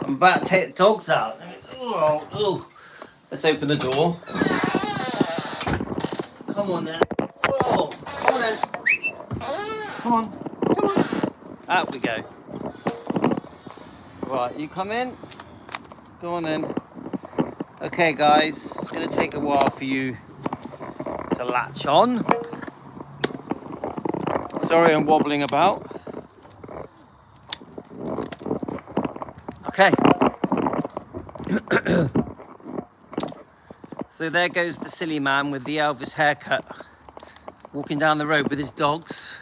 I'm about to take the dogs out. Oh. Let's open the door. Come on then. Whoa. Come on then. Come on. Come on. Out we go. Right, you come in. Go on then. Okay guys, it's going to take a while for you to latch on. Sorry I'm wobbling about. Okay. So there goes the silly man with the Elvis haircut, walking down the road with his dogs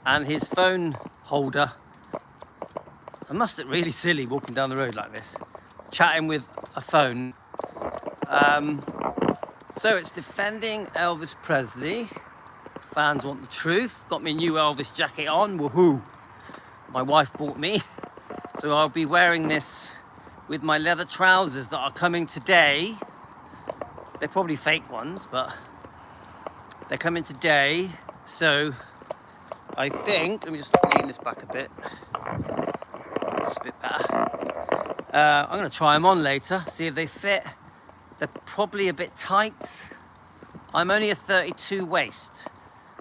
and his phone holder. I must look really silly walking down the road like this, chatting with a phone. So it's defending Elvis Presley. Fans want the truth. Got me a new Elvis jacket on, woohoo. My wife bought me. So I'll be wearing this with my leather trousers that are coming today. They're probably fake ones, but they're coming today. So I think, let me just lean this back a bit. That's a bit better. I'm gonna try them on later, see if they fit. They're probably a bit tight. I'm only a 32 waist,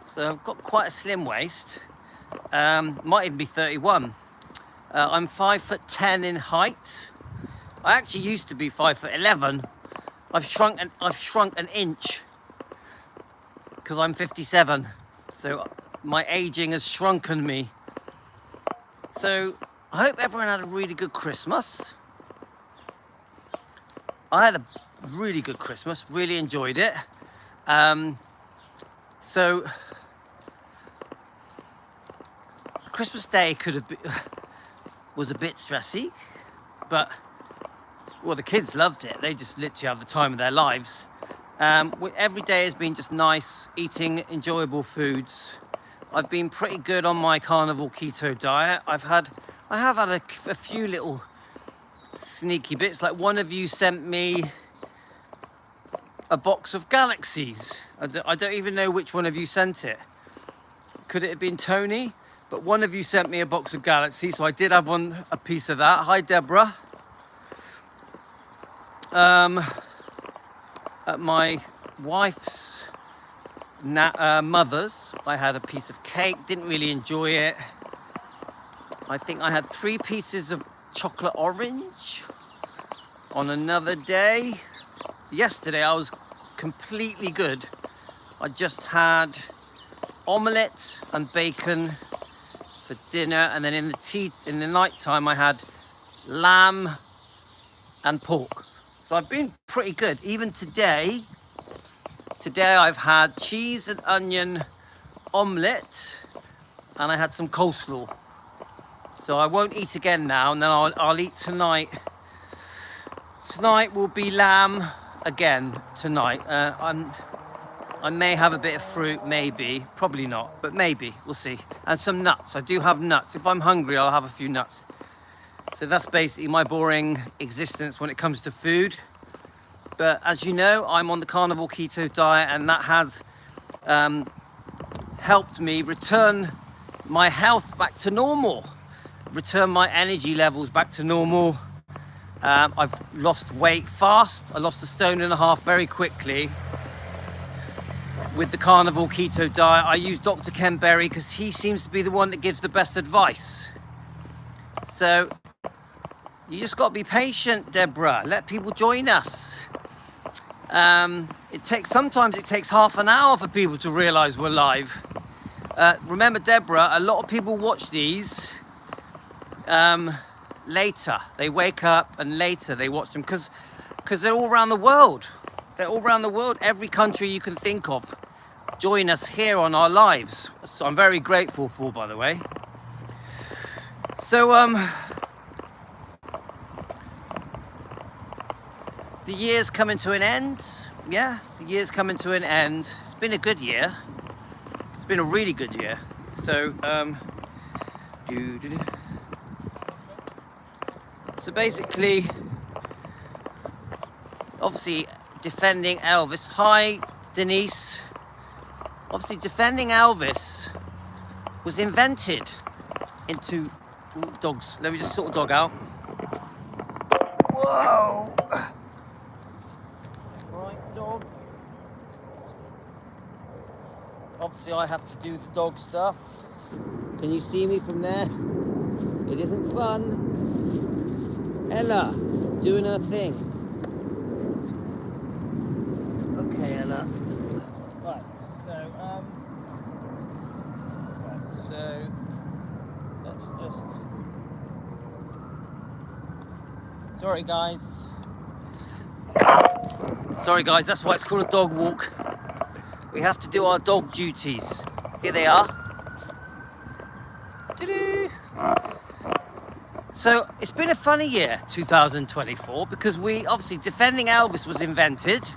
so I've got quite a slim waist. Might even be 31. I'm 5'10" in height. I actually used to be 5'11". I've shrunk an inch because I'm 57. So my aging has shrunken me. So I hope everyone had a really good Christmas. I had a really good Christmas, really enjoyed it. So Christmas Day was a bit stressy, but well, the kids loved it. They just literally have the time of their lives. Every day has been just nice, eating enjoyable foods. I've been pretty good on my carnivore keto diet. I have had a few little sneaky bits. Like one of you sent me a box of Galaxies. I don't even know which one of you sent it. Could it have been Tony? But one of you sent me a box of Galaxies, so I did have a piece of that. Hi, Deborah. At my wife's mother's, I had a piece of cake, didn't really enjoy it. I think I had 3 pieces of chocolate orange on another day. Yesterday I was completely good. I just had omelette and bacon for dinner, and then in the night time I had lamb and pork. So I've been pretty good. Even today I've had cheese and onion omelette, and I had some coleslaw. So I won't eat again now, and then I'll eat tonight. Tonight will be lamb again tonight. I may have a bit of fruit, maybe, probably not, but maybe, we'll see. And some nuts. I do have nuts. If I'm hungry, I'll have a few nuts. So that's basically my boring existence when it comes to food. But as you know, I'm on the carnivore keto diet, and that has helped me return my health back to normal, return my energy levels back to normal. I've lost weight fast. I lost 1.5 stone very quickly with the carnivore keto diet. I use Dr. Ken Berry because he seems to be the one that gives the best advice. So you just got to be patient, Deborah. Let people join us. Sometimes it takes half an hour for people to realize we're live. Remember, Deborah, a lot of people watch these later. They wake up and later they watch them because they're all around the world. They're all around the world, every country you can think of. Join us here on our lives. So I'm very grateful for, by the way. So the year's coming to an end. Yeah, the year's coming to an end. It's been a good year. It's been a really good year. So so basically, obviously defending Elvis. Hi, Denise. Obviously defending Elvis was invented into dogs. Let me just sort the dog out. Whoa! Right, dog. Obviously I have to do the dog stuff. Can you see me from there? It isn't fun. Ella, doing her thing. Okay, Ella. Right, so, let's just... Sorry guys, that's why it's called a dog walk. We have to do our dog duties. Here they are. Ta-da! So it's been a funny year, 2024, because obviously Defending Elvis was invented.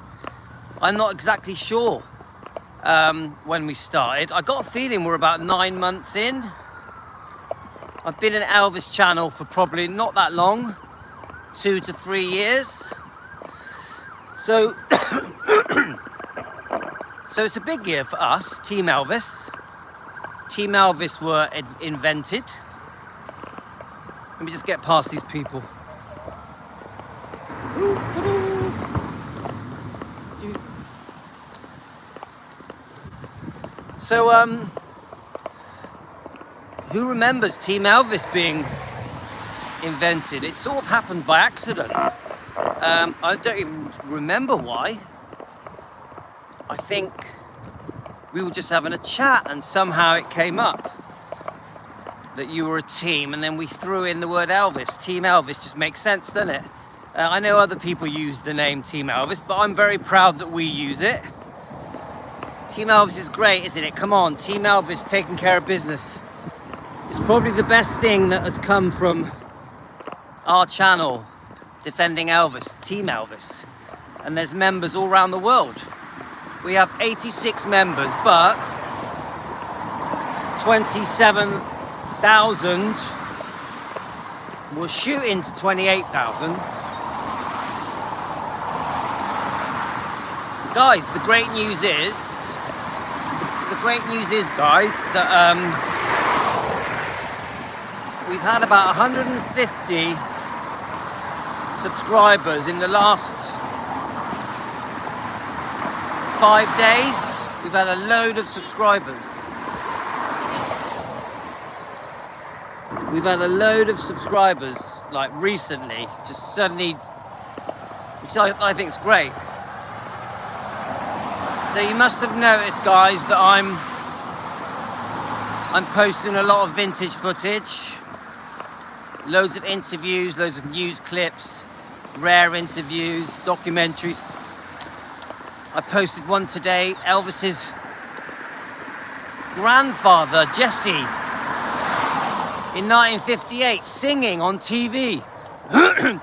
I'm not exactly sure when we started. I got a feeling we're about 9 months in. I've been an Elvis channel for probably not that long, 2 to 3 years. So, so it's a big year for us, Team Elvis. Team Elvis were invented. Let me just get past these people. So, who remembers Team Elvis being invented? It sort of happened by accident. I don't even remember why. I think we were just having a chat and somehow it came up that you were a team, and then we threw in the word Elvis. Team Elvis just makes sense, doesn't it? I know other people use the name Team Elvis, but I'm very proud that we use it. Team Elvis is great, isn't it? Come on, Team Elvis taking care of business. It's probably the best thing that has come from our channel, Defending Elvis, Team Elvis. And there's members all around the world. We have 86 members, but 27,000 will shoot into 28,000. Guys, the great news is, guys, that we've had about 150 subscribers in the last 5 days. We've had a load of subscribers. We've had a load of subscribers, like recently, just suddenly, which I think is great. So you must have noticed, guys, that I'm posting a lot of vintage footage, loads of interviews, loads of news clips, rare interviews, documentaries. I posted one today, Elvis's grandfather, Jesse, in 1958, singing on TV,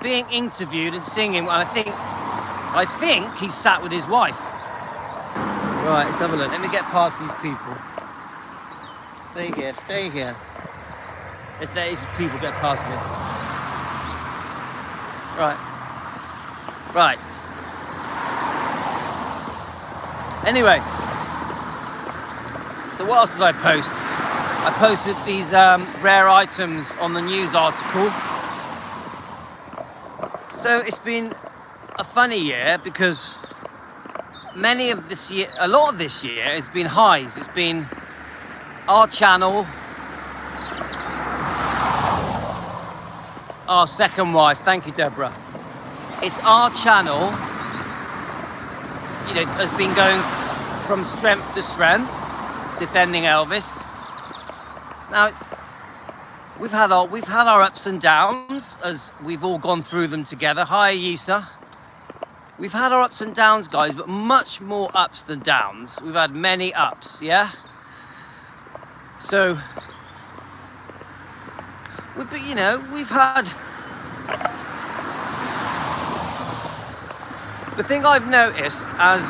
being interviewed and singing. And I think he sat with his wife. Right, let's have a look. Let me get past these people. Stay here. Let's let these people get past me. Right. Anyway, so what else did I post? I posted these rare items on the news article. So it's been a funny year because a lot of this year has been highs. It's been our channel, our second wife, thank you, Deborah. It's our channel, has been going from strength to strength, Defending Elvis. Now, we've had our ups and downs as we've all gone through them together. Hi, Yisa. We've had our ups and downs, guys, but much more ups than downs. We've had many ups, yeah? So, we've had... The thing I've noticed as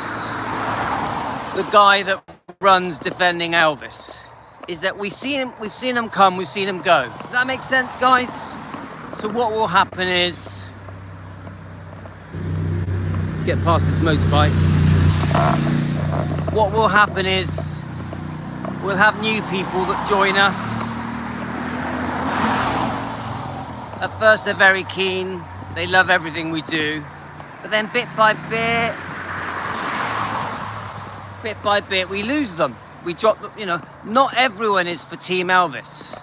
the guy that runs Defending Elvis is that we've seen him come, we've seen him go. Does that make sense, guys? So what will happen is... Get past this motorbike. What will happen is we'll have new people that join us. At first they're very keen, They love everything we do. But then bit by bit, we lose them. We drop them, you know, not everyone is for Team Elvis.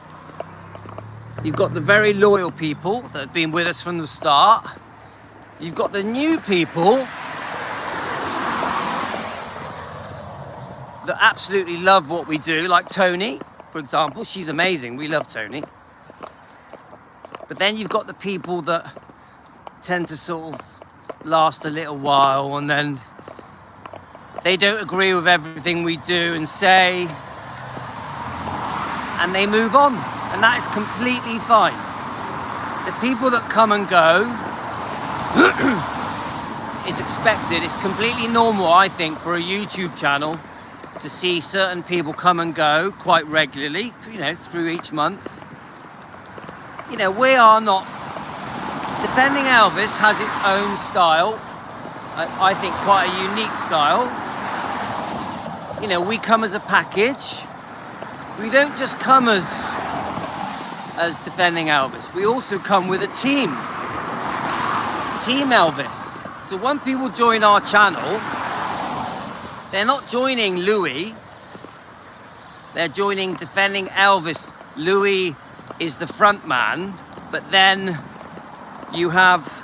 You've got the very loyal people that have been with us from the start. You've got the new people that absolutely love what we do, like Tony, for example. She's amazing. We love Tony. But then you've got the people that tend to sort of last a little while, and then they don't agree with everything we do and say, and they move on, and that is completely fine. The people that come and go is expected. It's completely normal, I think, for a YouTube channel to see certain people come and go quite regularly, you know, through each month. You know, we are not... Defending Elvis has its own style. I think quite a unique style. You know, we come as a package. We don't just come as Defending Elvis. We also come with a team. Team Elvis. So when people join our channel, they're not joining Louis. They're joining Defending Elvis. Louis is the front man, but then you have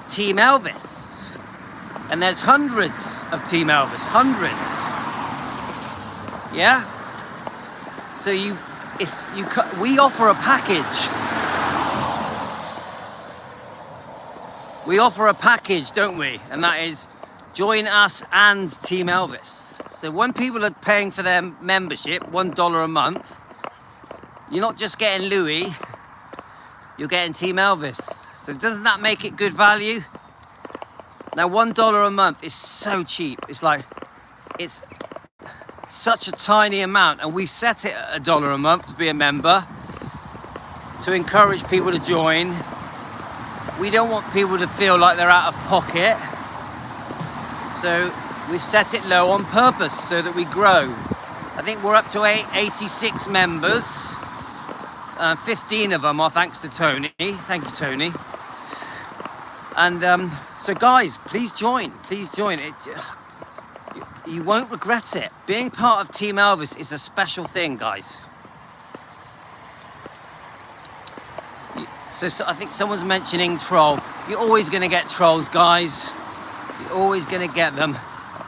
Team Elvis. And there's hundreds of Team Elvis, hundreds. Yeah? So we offer a package. We offer a package, don't we? And that is join us and Team Elvis. So when people are paying for their membership, $1 a month, you're not just getting Louis, you're getting Team Elvis. So doesn't that make it good value? Now $1 a month is so cheap. It's like, it's such a tiny amount, and we've set it at $1 a month to be a member, to encourage people to join. We don't want people to feel like they're out of pocket. So we've set it low on purpose so that we grow. I think we're up to 86 members. 15 of them are thanks to Tony. Thank you, Tony. And so guys, please join. Please join. You won't regret it. Being part of Team Elvis is a special thing, guys. So I think someone's mentioning troll. You're always going to get trolls, guys. You're always going to get them.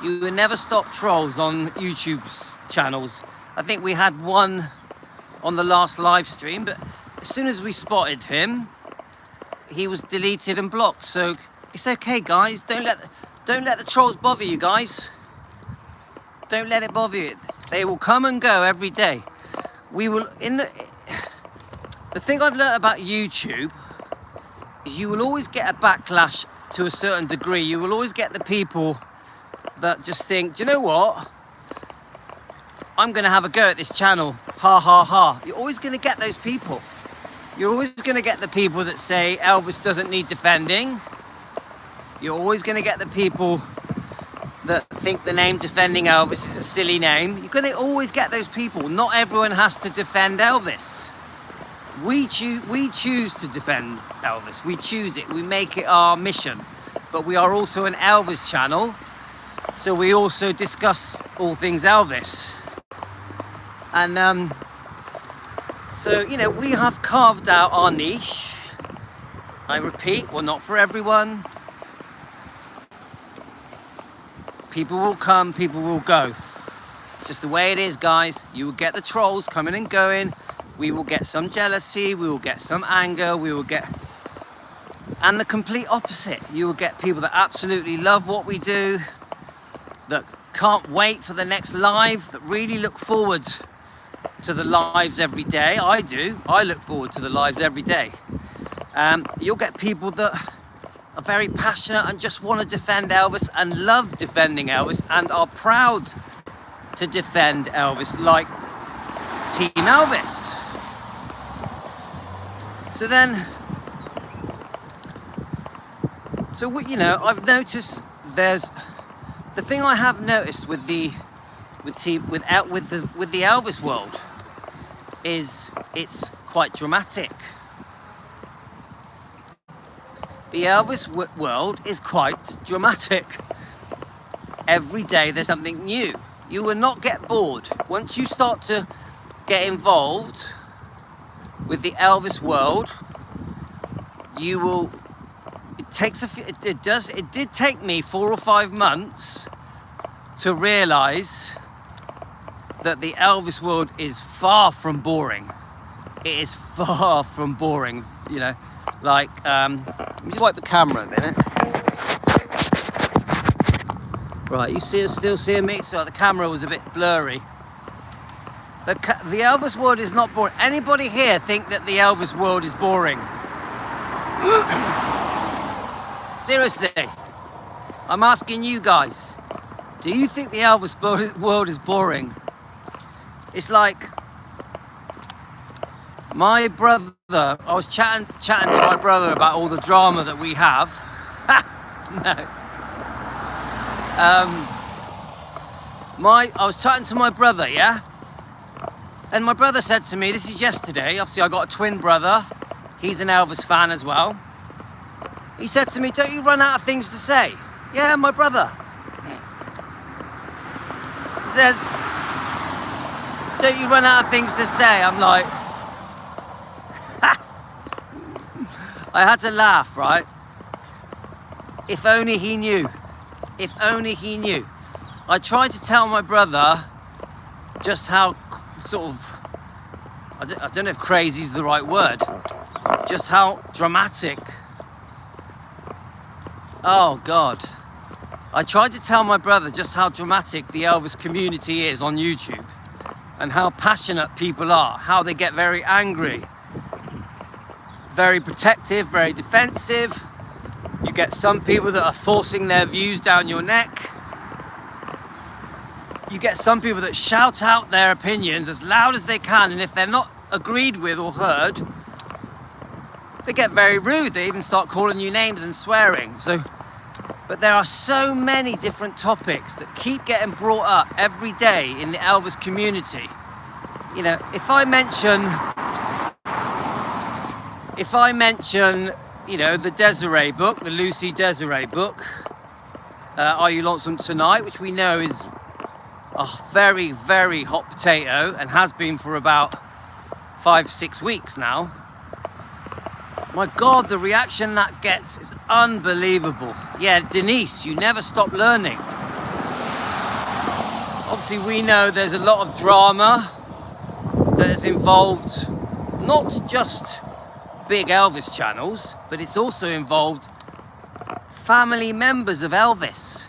You will never stop trolls on YouTube's channels. I think we had one on the last live stream, but as soon as we spotted him, he was deleted and blocked. So it's okay, guys. Don't let the trolls bother you, guys. Don't let it bother you. They will come and go every day. We will the thing I've learned about YouTube is you will always get a backlash to a certain degree. You will always get the people that just think, do you know what? I'm going to have a go at this channel. Ha, ha, ha. You're always going to get those people. You're always going to get the people that say Elvis doesn't need defending. You're always going to get the people that think the name Defending Elvis is a silly name. You're going to always get those people. Not everyone has to defend Elvis. We choose to defend Elvis. We choose it. We make it our mission. But we are also an Elvis channel. So we also discuss all things Elvis. And so, you know, we have carved out our niche. I repeat, well, not for everyone. People will come, people will go. It's just the way it is, guys. You will get the trolls coming and going. We will get some jealousy. We will get some anger. We will get... And the complete opposite. You will get people that absolutely love what we do, that can't wait for the next live, that really look forward to the lives every day. I do. I look forward to the lives every day. You'll get people that are very passionate and just want to defend Elvis and love defending Elvis and are proud to defend Elvis, like Team Elvis. So then, you know, I've noticed there's the thing I have noticed with the Elvis world is it's quite dramatic. the Elvis world is quite dramatic. Every day there's something new. You will not get bored. Once you start to get involved with the Elvis world, you will, it did take me 4 or 5 months to realize that the Elvis world is far from boring. It is far from boring, you know, like, let me just wipe the camera a minute. Right, you still seeing me? So the camera was a bit blurry. The Elvis world is not boring. Anybody here think that the Elvis world is boring? Seriously, I'm asking you guys, do you think the Elvis world is boring? It's like my brother, I was chatting to my brother about all the drama that we have. No. I was chatting to my brother, yeah? And my brother said to me, this is yesterday, obviously I got a twin brother, he's an Elvis fan as well. He said to me, don't you run out of things to say? Yeah, my brother. He says, don't you run out of things to say? I'm like, I had to laugh, right? If only he knew. If only he knew. I tried to tell my brother just how sort of, I don't know if crazy is the right word, just how dramatic. Oh God. I tried to tell my brother just how dramatic the Elvis community is on YouTube and how passionate people are, how they get very angry, very protective, very defensive. You get some people that are forcing their views down your neck. You get some people that shout out their opinions as loud as they can, and if they're not agreed with or heard, they get very rude. They even start calling you names and swearing. But there are so many different topics that keep getting brought up every day in the Elvis community. You know, if I mention, you know, the Desiree book, the Lucy Desiree book, Are You Lonesome Tonight, which we know is a very, very hot potato and has been for about 5-6 weeks now. My God, the reaction that gets is unbelievable. Yeah, Denise, you never stop learning. Obviously, we know there's a lot of drama that is involved, not just big Elvis channels, but it's also involved family members of Elvis.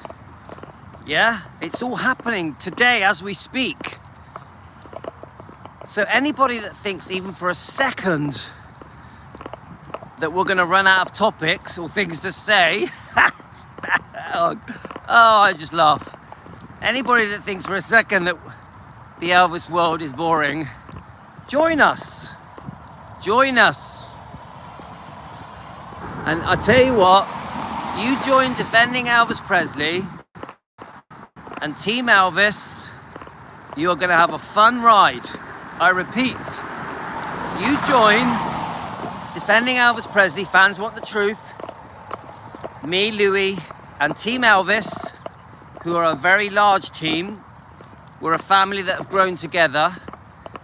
Yeah, it's all happening today as we speak. So anybody that thinks even for a second that we're going to run out of topics or things to say, oh, I just laugh. Anybody that thinks for a second that the Elvis world is boring, join us. Join us. And I tell you what, you join Defending Elvis Presley and Team Elvis, you're going to have a fun ride. I repeat, you join Defending Elvis Presley, Fans Want the Truth, me, Louis, and Team Elvis, who are a very large team. We're a family that have grown together.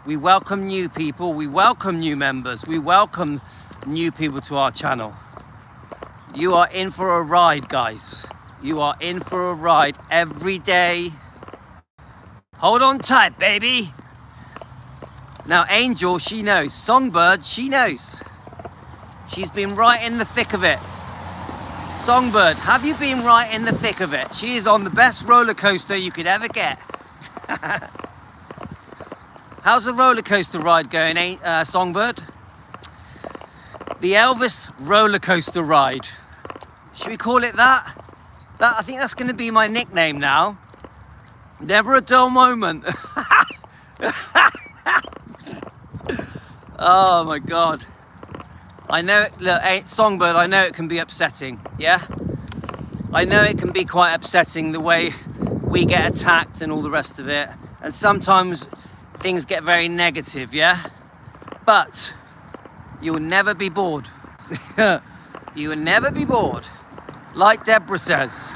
We welcome new people, we welcome new members, we welcome new people to our channel. You are in for a ride, guys. You are in for a ride every day. Hold on tight, baby. Now, Angel, she knows. Songbird, she knows. She's been right in the thick of it. Songbird, have you been right in the thick of it? She is on the best roller coaster you could ever get. How's the roller coaster ride going, Songbird? The Elvis roller coaster ride. Should we call it that? I think that's going to be my nickname now. Never a dull moment. Oh my God. I know it, look, Songbird, I know it can be upsetting, yeah? I know it can be quite upsetting the way we get attacked and all the rest of it. And sometimes things get very negative, yeah? But you'll never be bored. You will never be bored. Like Deborah says.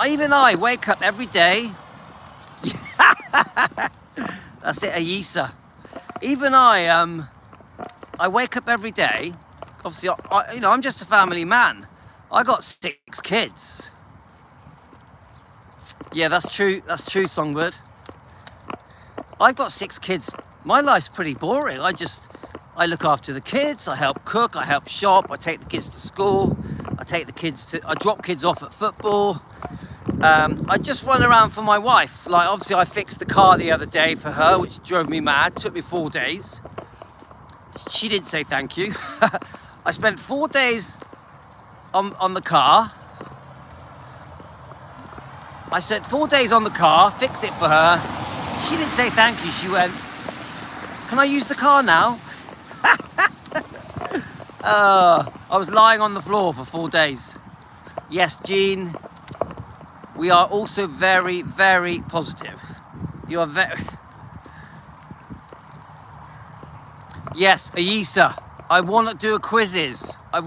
Even I wake up every day. That's it, Ayisa. Even I wake up every day. Obviously, I'm just a family man. I got 6 kids. Yeah, that's true. That's true, Songbird. I've got 6 kids. My life's pretty boring. I look after the kids. I help cook. I help shop. I take the kids to school. I drop kids off at football. I just run around for my wife. Like, obviously, I fixed the car the other day for her, which drove me mad. Took me 4 days. She didn't say thank you. I spent 4 days on the car. I spent 4 days on the car, fixed it for her. She didn't say thank you. She went, "Can I use the car now?" I was lying on the floor for 4 days. Yes, Jean. We are also very, very positive. You are very... Yes, Ayisa. I want to do quizzes. I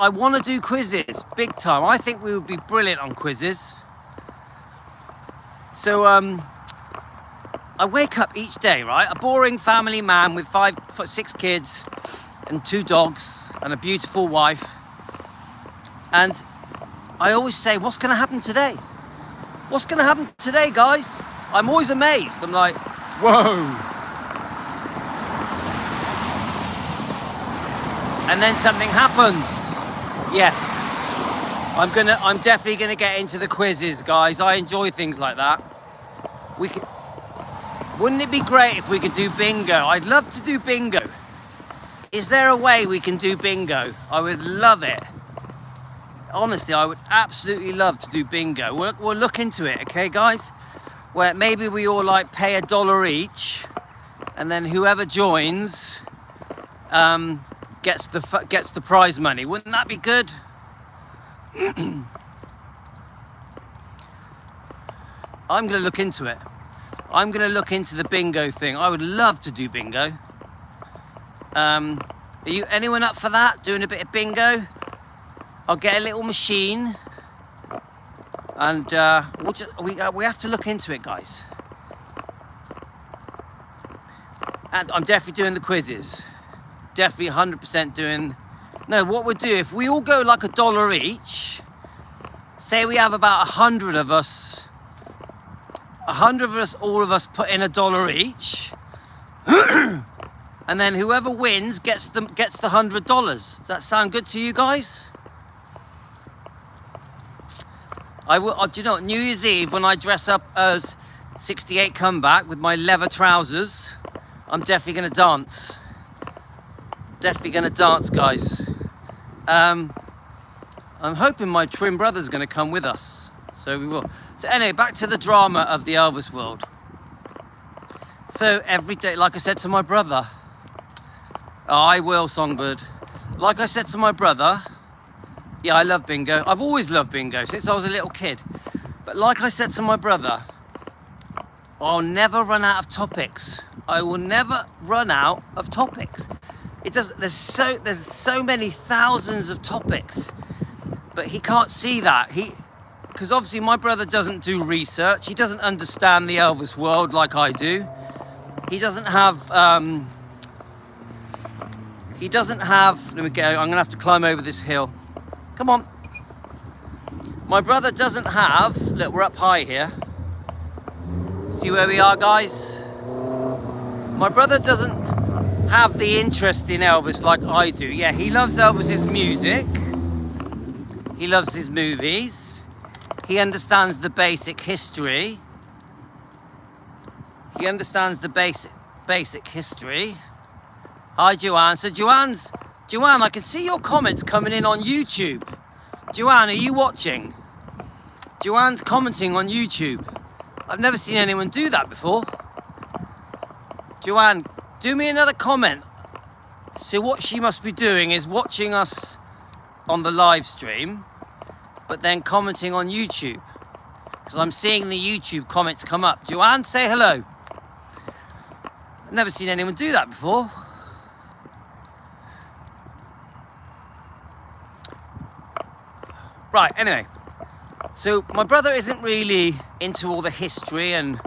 want to do quizzes, big time. I think we would be brilliant on quizzes. So, I wake up each day, right? A boring family man with 6 kids and 2 dogs and a beautiful wife. And I always say, what's going to happen today? What's going to happen today, guys? I'm always amazed. I'm like, whoa. And then something happens. Yes. I'm definitely gonna get into the quizzes, guys. I enjoy things like that. Wouldn't it be great if we could do bingo? I'd love to do bingo. Is there a way we can do bingo? I would love it. Honestly, I would absolutely love to do bingo. We'll look into it, okay, guys? Where maybe we all like pay $1 each, and then whoever joins gets the prize money. Wouldn't that be good? I'm gonna look into it. I'm gonna look into the bingo thing. I would love to do bingo. Are you anyone up for that? Doing a bit of bingo? I'll get a little machine, and we have to look into it, guys. And I'm definitely doing the quizzes. Definitely 100% doing. No, what we'll do, if we all go like $1 each, say we have about 100 of us, all of us put in $1 each, and then whoever wins gets the $100. Does that sound good to you guys? I will. Do you know what, New Year's Eve when I dress up as 68 Comeback with my leather trousers, I'm definitely gonna dance. Definitely gonna dance, guys. I'm hoping my twin brother's gonna come with us, so we will. So anyway, back to the drama of the Elvis world. So every day, like I said to my brother, I will, Songbird. Like I said to my brother, yeah, I love bingo. I've always loved bingo since I was a little kid. But like I said to my brother, I'll never run out of topics. I will never run out of topics. There's so many thousands of topics, but he can't see that. Because obviously my brother doesn't do research. He doesn't understand the Elvis world like I do. He doesn't have, let me go, I'm gonna have to climb over this hill. Come on. My brother doesn't have, look, we're up high here. See where we are, guys? My brother doesn't have the interest in Elvis like I do. Yeah, he loves Elvis's music. He loves his movies. He understands the basic history. He understands the basic history. Hi, Joanne. So Joanne, I can see your comments coming in on YouTube. Joanne, are you watching? Joanne's commenting on YouTube. I've never seen anyone do that before. Joanne, do me another comment. So what she must be doing is watching us on the live stream, but then commenting on YouTube. Because I'm seeing the YouTube comments come up. Joanne, say hello. Never seen anyone do that before. Right, anyway. So my brother isn't really into all the history and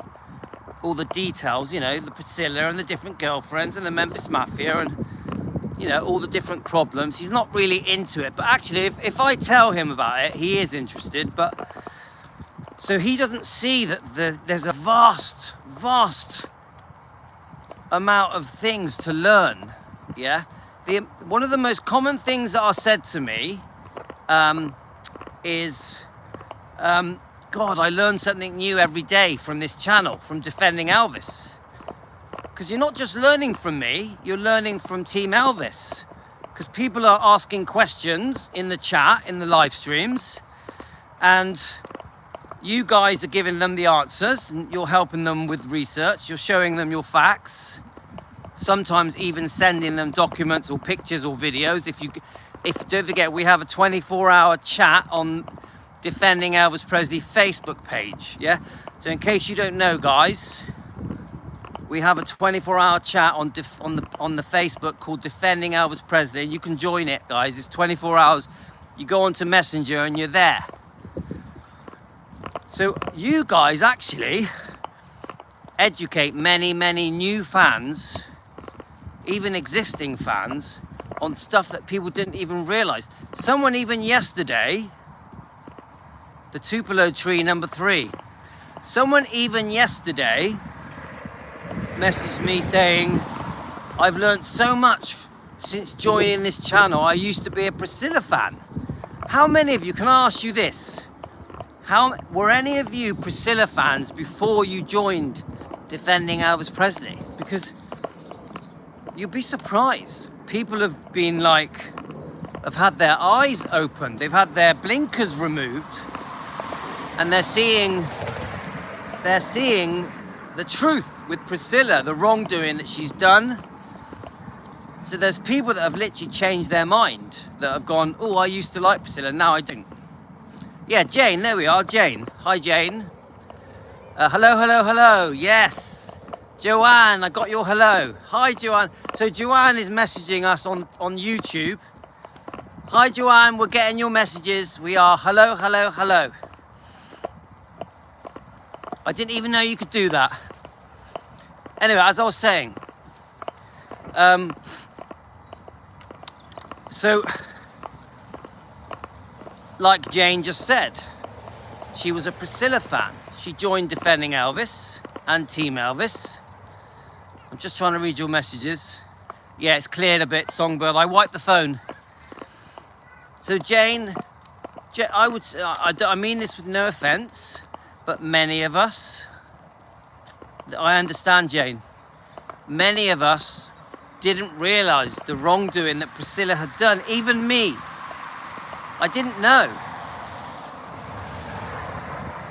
all the details, you know, the Priscilla and the different girlfriends and the Memphis Mafia and, you know, all the different problems. He's not really into it. But actually, if I tell him about it, he is interested. But so he doesn't see that there's a vast amount of things to learn. Yeah. One of the most common things that are said to me is, God, I learn something new every day from this channel, from Defending Elvis. Because you're not just learning from me, you're learning from Team Elvis. Because people are asking questions in the chat, in the live streams, and you guys are giving them the answers, and you're helping them with research, you're showing them your facts, sometimes even sending them documents or pictures or videos. If don't forget, we have a 24-hour chat on Defending Elvis Presley Facebook page, yeah? So in case you don't know, guys, we have a 24-hour chat on the Facebook called Defending Elvis Presley. You can join it, guys. It's 24 hours. You go onto Messenger and you're there. So you guys actually educate many new fans, even existing fans, on stuff that people didn't even realize. Someone even yesterday, the Tupelo tree number 3. Someone even yesterday messaged me saying, I've learned so much since joining this channel. I used to be a Priscilla fan. How many of you, can I ask you this? Were any of you Priscilla fans before you joined Defending Elvis Presley? Because you'd be surprised. People have been like, have had their eyes opened. They've had their blinkers removed. And they're seeing the truth with Priscilla, the wrongdoing that she's done. So there's people that have literally changed their mind, that have gone, oh, I used to like Priscilla, now I don't. Yeah, Jane, there we are, Jane. Hi, Jane. Hello, yes. Joanne, I got your hello. Hi, Joanne. So Joanne is messaging us on YouTube. Hi, Joanne, we're getting your messages. We are hello. I didn't even know you could do that. Anyway, as I was saying, so, like Jane just said, she was a Priscilla fan. She joined Defending Elvis and Team Elvis. I'm just trying to read your messages. Yeah, it's cleared a bit, Songbird. I wiped the phone. So Jane, I would say, I mean this with no offense, but many of us, I understand, Jane, many of us didn't realize the wrongdoing that Priscilla had done. Even me, I didn't know.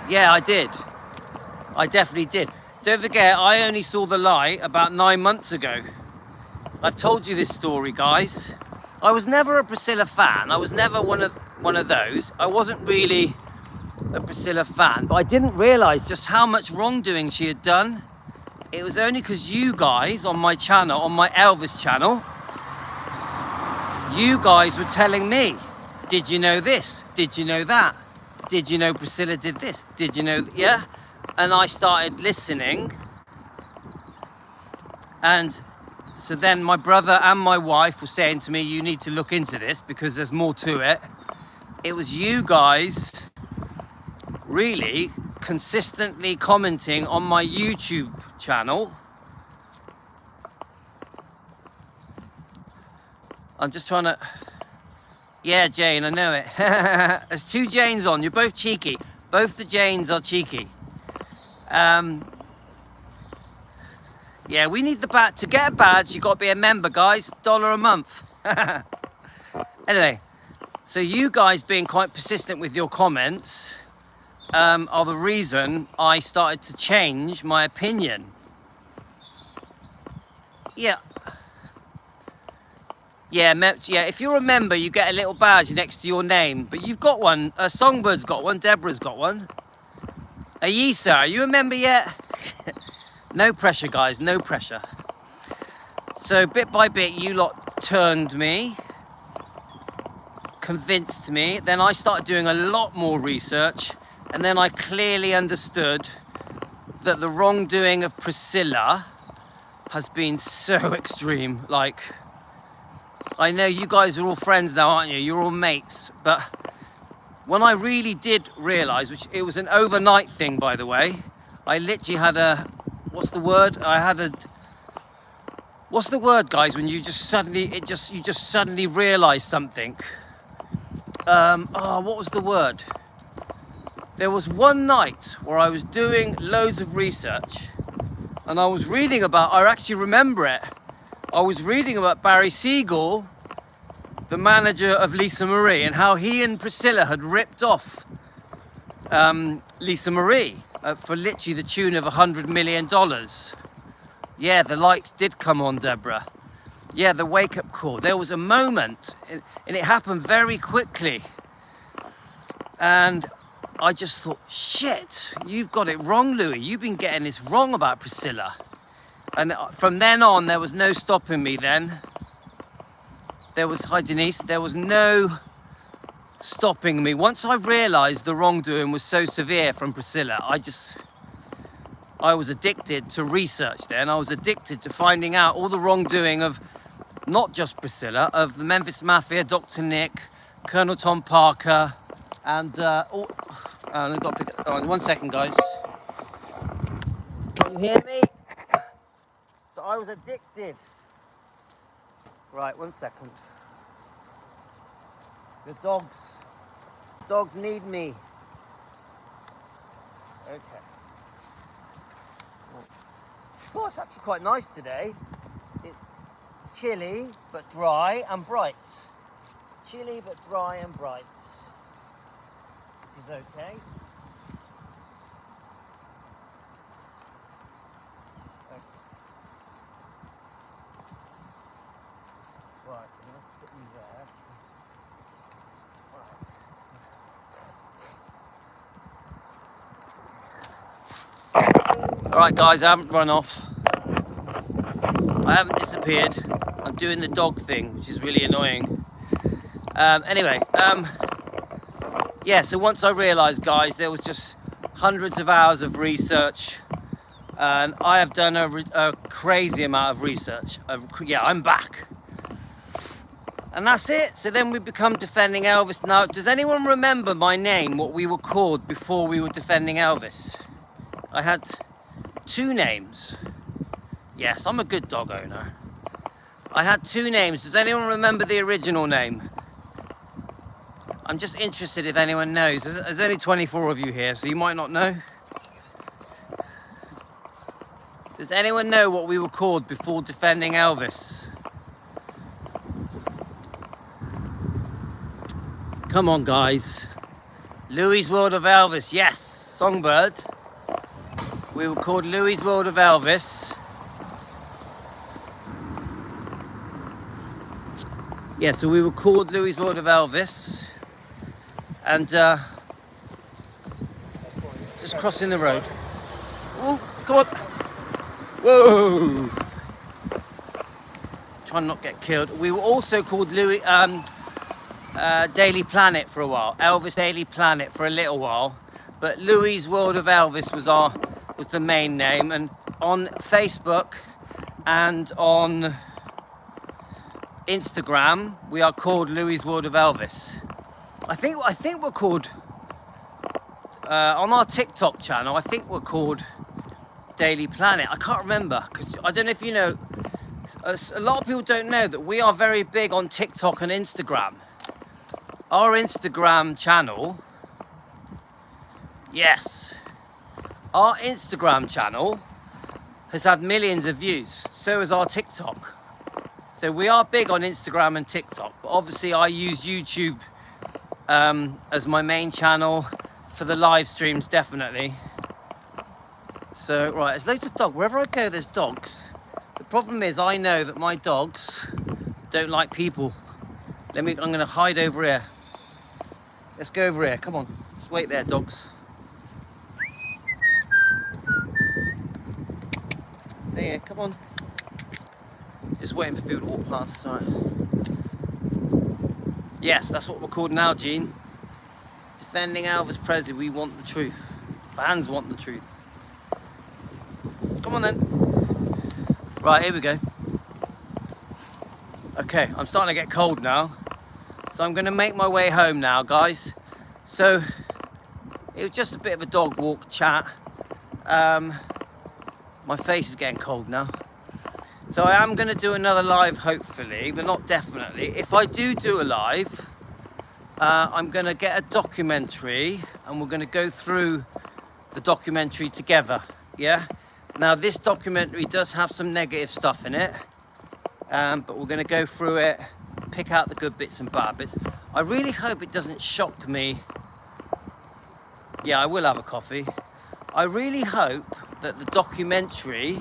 Yeah, I did. I definitely did. Don't forget, I only saw the light about 9 months ago. I've told you this story, guys. I was never a Priscilla fan. I was never one of those. I wasn't really a Priscilla fan, but I didn't realize just how much wrongdoing she had done. It was only because you guys on my channel, on my Elvis channel, you guys were telling me, did you know this? Did you know that? Did you know Priscilla did this? Did you know, yeah? And I started listening. And so then my brother and my wife were saying to me, you need to look into this because there's more to it. It was you guys really consistently commenting on my YouTube channel. I'm just trying to, yeah, Jane, I know it. There's 2 Janes on, you're both cheeky. Both the Janes are cheeky. Yeah, we need the badge. To get a badge, you've got to be a member, guys. $1 a month. Anyway, so you guys being quite persistent with your comments are the reason I started to change my opinion. Yeah. Yeah, if you're a member, you get a little badge next to your name. But you've got one. Songbird's got one. Deborah's got one. Ayisa, are you a member yet? No pressure, guys. No pressure. So bit by bit, you lot turned me, convinced me. Then I started doing a lot more research, and then I clearly understood that the wrongdoing of Priscilla has been so extreme. Like, I know you guys are all friends now, aren't you? You're all mates. But when I really did realize, which it was an overnight thing, by the way, I literally had a, what's the word? What's the word, guys, when you just suddenly, you just suddenly realize something? What was the word? There was one night where I was doing loads of research, and I was reading about, I actually remember it, I was reading about Barry Siegel, the manager of Lisa Marie, and how he and Priscilla had ripped off Lisa Marie for literally the tune of $100 million. Yeah, the lights did come on, Deborah. Yeah, the wake-up call. There was a moment, and it happened very quickly. And I just thought, shit, you've got it wrong, Louis. You've been getting this wrong about Priscilla. And from then on, there was no stopping me then. There was, hi Denise, there was no stopping me. Once I realized the wrongdoing was so severe from Priscilla, I was addicted to research then. I was addicted to finding out all the wrongdoing of not just Priscilla, of the Memphis Mafia, Dr. Nick, Colonel Tom Parker, and I've got to pick up, 1 second, guys. Can you hear me? So I was addicted. Right, 1 second. The dogs need me. Okay. Oh, it's actually quite nice today. It's chilly, but dry and bright. Chilly, but dry and bright. Is okay. Right, I'm going to put you there. All right, guys, I haven't run off. I haven't disappeared. I'm doing the dog thing, which is really annoying. Anyway, yeah, so once I realized, guys, there was just hundreds of hours of research, and I have done a crazy amount of research. Yeah, I'm back. And that's it. So then we become Defending Elvis. Now, does anyone remember my name, what we were called before we were Defending Elvis? I had 2 names. Yes, I'm a good dog owner. I had 2 names. Does anyone remember the original name? I'm just interested if anyone knows. There's only 24 of you here, so you might not know. Does anyone know what we were called before Defending Elvis? Come on, guys. Louis' World of Elvis. Yes, Songbird. We were called Louis' World of Elvis. Yeah, so we were called Louis' World of Elvis. And just crossing the road. Oh, come on. Whoa. Trying to not get killed. We were also called Louis, Daily Planet for a while. Elvis Daily Planet for a little while. But Louis' World of Elvis was the main name. And on Facebook and on Instagram, we are called Louis' World of Elvis. I think we're called, on our TikTok channel, I think we're called Daily Planet. I can't remember, because I don't know if you know, a lot of people don't know that we are very big on TikTok and Instagram. Our Instagram channel, yes, our Instagram channel has had millions of views. So is our TikTok. So we are big on Instagram and TikTok, but obviously I use YouTube as my main channel for the live streams, definitely. So, right, there's loads of dogs. Wherever I go, there's dogs. The problem is, I know that my dogs don't like people. I'm going to hide over here. Let's go over here. Come on. Just wait there, dogs. See ya. Come on. Just waiting for people to walk past. Sorry. Yes, that's what we're called now, Gene. Defending Elvis Presley. We want the truth. Fans want the truth. Come on then. Right, here we go. Okay, I'm starting to get cold now. So I'm going to make my way home now, guys. So, it was just a bit of a dog walk chat. My face is getting cold now. So I am going to do another live, hopefully, but not definitely. If I do a live, I'm going to get a documentary and we're going to go through the documentary together, yeah? Now, this documentary does have some negative stuff in it, but we're going to go through it, pick out the good bits and bad bits. I really hope it doesn't shock me. Yeah, I will have a coffee. I really hope that the documentary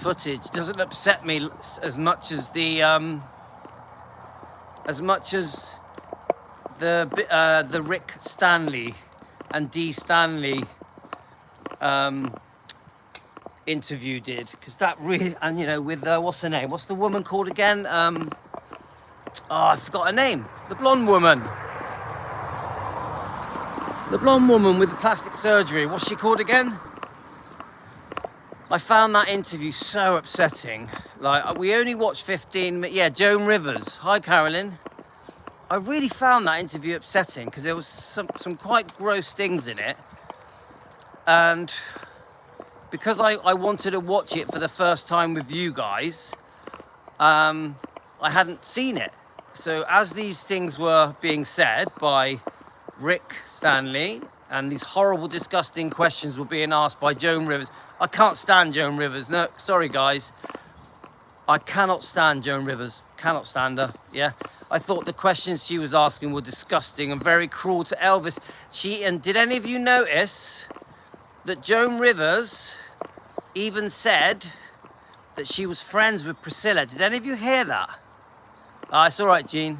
footage doesn't upset me as much as the Rick Stanley and Dee Stanley interview did, because that really, and you know, with what's her name? What's the woman called again? Oh, I forgot her name. The blonde woman. The blonde woman with the plastic surgery. What's she called again? I found that interview so upsetting. Like, we only watched 15 minutes. Yeah, Joan Rivers. Hi, Carolyn. I really found that interview upsetting because there was some quite gross things in it. And because I wanted to watch it for the first time with you guys, I hadn't seen it. So as these things were being said by Rick Stanley, and these horrible, disgusting questions were being asked by Joan Rivers. I can't stand Joan Rivers. No, sorry guys. I cannot stand Joan Rivers. Cannot stand her, yeah. I thought the questions she was asking were disgusting and very cruel to Elvis. And did any of you notice that Joan Rivers even said that she was friends with Priscilla? Did any of you hear that? It's all right, Gene.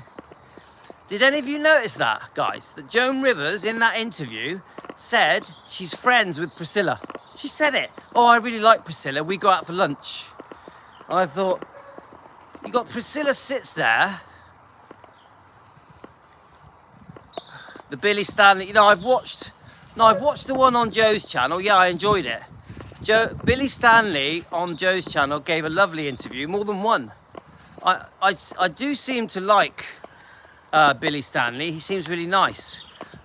Did any of you notice that, guys? That Joan Rivers, in that interview, said she's friends with Priscilla. She said it. Oh, I really like Priscilla. We go out for lunch. And I thought, you got Priscilla sits there. The Billy Stanley, you know, I've watched the one on Joe's channel. Yeah, I enjoyed it. Billy Stanley on Joe's channel gave a lovely interview, more than one. I do seem to like Billy Stanley. He seems really nice.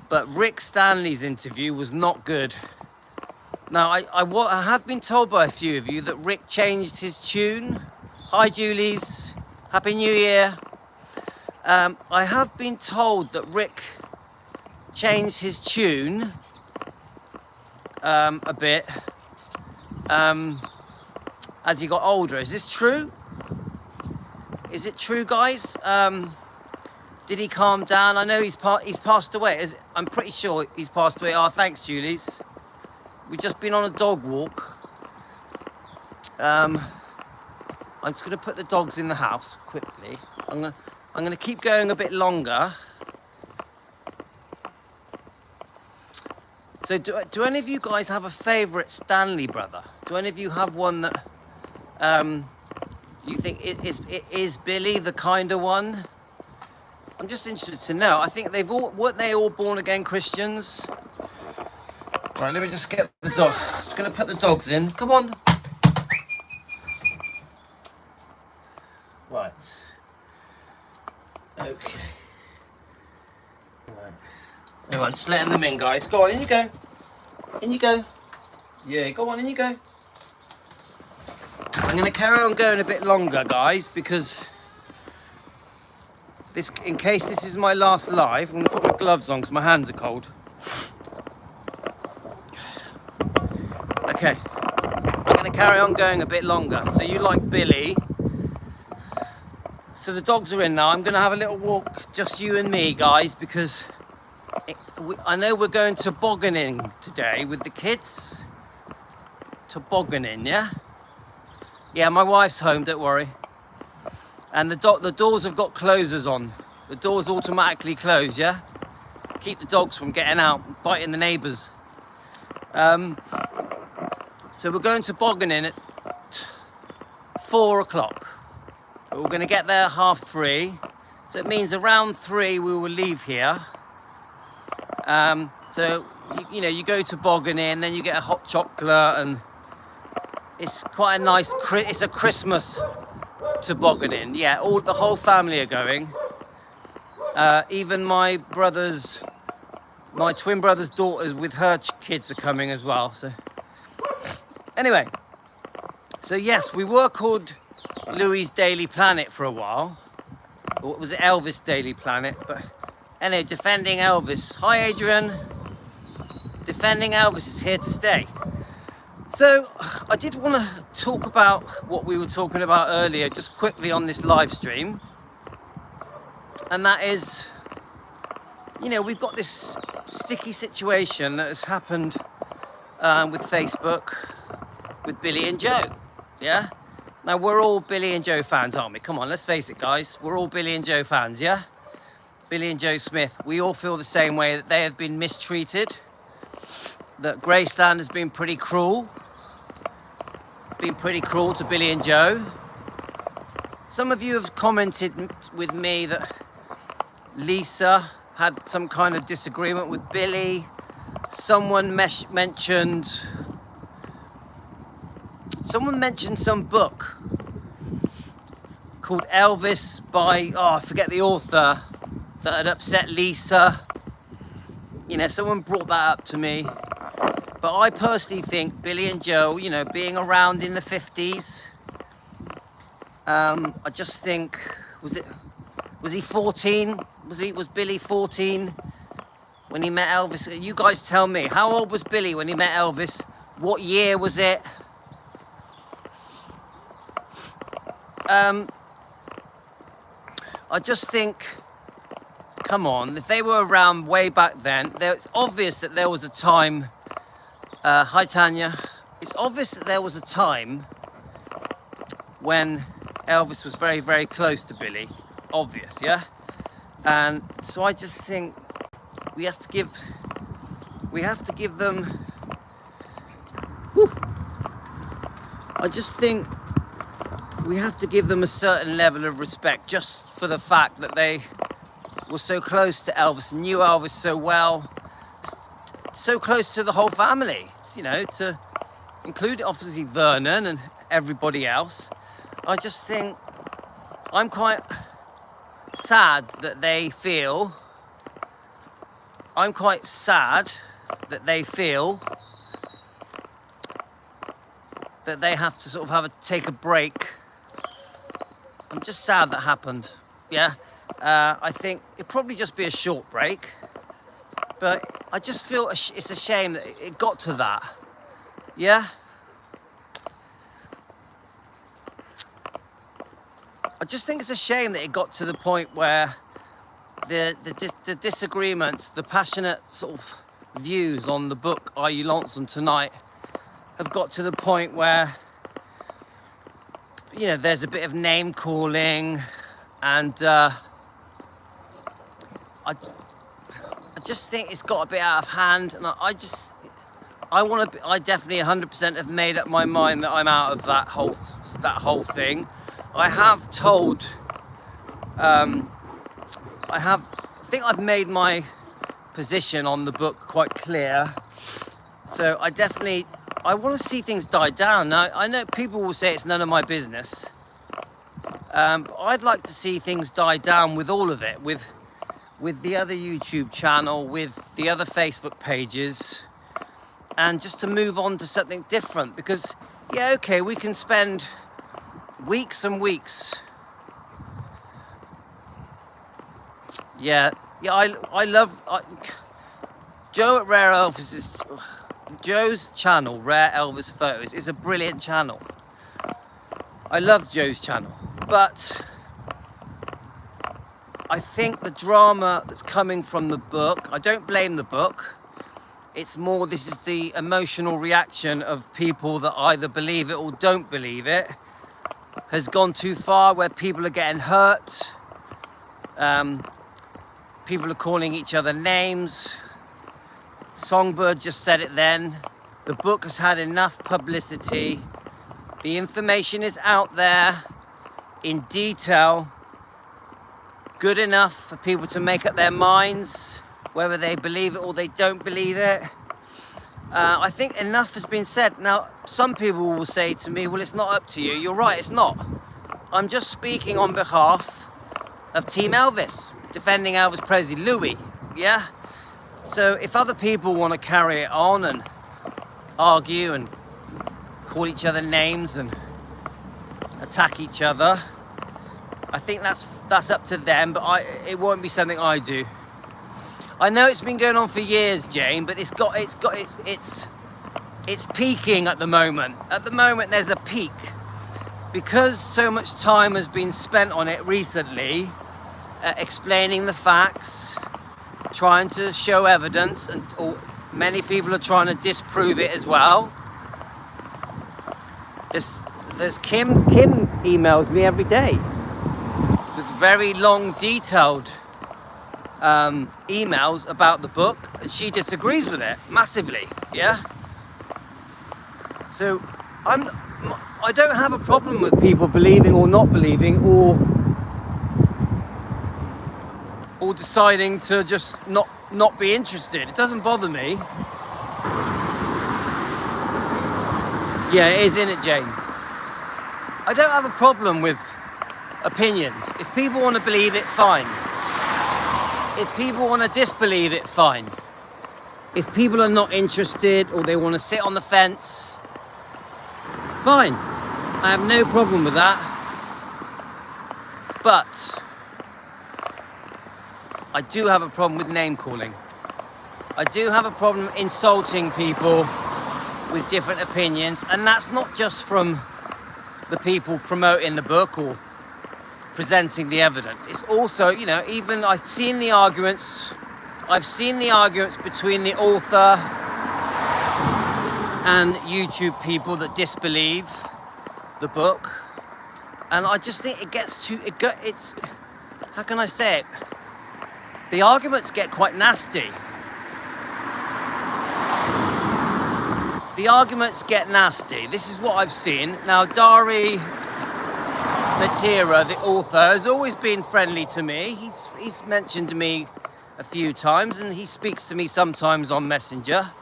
But Rick Stanley's interview was not good. Now, I have been told by a few of you that Rick changed his tune. Hi, Julies. Happy New Year. I have been told that Rick changed his tune a bit as he got older. Is this true? Is it true, guys? Did he calm down? I know he's passed away. I'm pretty sure he's passed away. Oh, thanks, Julies. We've just been on a dog walk. I'm just going to put the dogs in the house quickly. I'm going to keep going a bit longer. So do any of you guys have a favourite Stanley brother? Do any of you have one that you think is Billy the kinder one? I'm just interested to know. I think weren't they all born again Christians? Right, let me just get the dog. Just going to put the dogs in. Come on. Right. Okay. Right. Anyway, just letting them in, guys. Go on, in you go. In you go. Yeah, go on, in you go. I'm going to carry on going a bit longer, guys, because in case this is my last live, I'm going to put my gloves on because my hands are cold. Okay, I'm going to carry on going a bit longer. So you like Billy. So the dogs are in now. I'm going to have a little walk, just you and me, guys, because I know we're going tobogganing today with the kids. Tobogganing, yeah? Yeah, my wife's home, don't worry. And the doors have got closers on. The doors automatically close, yeah? Keep the dogs from getting out and biting the neighbours. So we're going tobogganing at 4 o'clock. But we're going to get there 3:30. So it means around 3 we will leave here. So, you know, you go to Boggin Inn, then you get a hot chocolate, and it's quite a nice, it's a Christmas to Boggin Inn. Yeah, the whole family are going. Even my twin brother's daughters with her kids are coming as well. So anyway, so yes, we were called Louis' Daily Planet for a while. Or was it Elvis Daily Planet? But anyway, defending Elvis. Hi, Adrian. Defending Elvis is here to stay. So I did want to talk about what we were talking about earlier, just quickly on this live stream. And that is, you know, we've got this sticky situation that has happened with Facebook, with Billy and Joe. Yeah? Now, we're all Billy and Joe fans, aren't we? Come on, let's face it, guys. We're all Billy and Joe fans, yeah? Billy and Joe Smith. We all feel the same way, that they have been mistreated, that Graceland has been pretty cruel. Been pretty cruel to Billy and Joe. Some of you have commented with me that Lisa had some kind of disagreement with Billy. Someone mentioned some book called Elvis by, I forget the author, that had upset Lisa. You know, someone brought that up to me. But I personally think Billy and Joe, you know, being around in the 50s, I just think, was he 14? Was Billy 14 when he met Elvis? You guys tell me, how old was Billy when he met Elvis? What year was it? I just think, come on, if they were around way back then, it's obvious that there was a time, hi Tanya, it's obvious that there was a time when Elvis was very, very close to Billy, obvious, yeah? And so I just think we have to give them, I just think we have to give them a certain level of respect, just for the fact that they were so close to Elvis, knew Elvis so well, so close to the whole family, you know, to include obviously Vernon and everybody else. I just think I'm quite sad that they feel, that they have to sort of take a break. I'm just sad that happened, yeah. I think it'd probably just be a short break, but I just feel it's a shame that it got to that, yeah. I just think it's a shame that it got to the point where the disagreements, the passionate sort of views on the book Are You Lonesome Tonight have got to the point where, you know, there's a bit of name calling, and I just think it's got a bit out of hand, and I definitely 100% have made up my mind that I'm out of that whole thing. I have told, I think I've made my position on the book quite clear. So I want to see things die down. Now, I know people will say it's none of my business. But I'd like to see things die down with all of it, with the other YouTube channel, with the other Facebook pages, and just to move on to something different. Because, yeah, okay, we can spend weeks and weeks. Yeah, I love Joe at Rare Elvis's. Joe's channel, Rare Elvis Photos, is a brilliant channel. I love Joe's channel, but I think the drama that's coming from the book, I don't blame the book. It's more, this is the emotional reaction of people that either believe it or don't believe it, has gone too far, where people are getting hurt. People are calling each other names. Songbird just said it then. The book has had enough publicity. The information is out there in detail, good enough for people to make up their minds, whether they believe it or they don't believe it. I think enough has been said. Now, some people will say to me, well, it's not up to you. You're right, it's not. I'm just speaking on behalf of Team Elvis, defending Elvis Presley, Louis, yeah? So if other people want to carry it on and argue and call each other names and attack each other, I think that's up to them, but it won't be something I do. I know it's been going on for years, Jane, but it's peaking at the moment. At the moment, there's a peak because so much time has been spent on it recently, explaining the facts, trying to show evidence, and many people are trying to disprove it as well. There's Kim emails me every day with very long, detailed emails about the book, and she disagrees with it massively, yeah? So I don't have a problem with people believing or not believing, or deciding to just not be interested. It doesn't bother me. Yeah, it is, isn't it, Jane? I don't have a problem with opinions. If people want to believe it, fine. If people want to disbelieve it, fine. If people are not interested or they want to sit on the fence, fine. I have no problem with that. But I do have a problem with name calling. I do have a problem insulting people with different opinions, and that's not just from the people promoting the book or presenting the evidence. It's also, you know, even I've seen the arguments between the author and YouTube people that disbelieve the book, and I just think it's how can I say it? The arguments get quite nasty. The arguments get nasty. This is what I've seen. Now, Dari Matera, the author, has always been friendly to me. He's mentioned to me a few times, and he speaks to me sometimes on Messenger.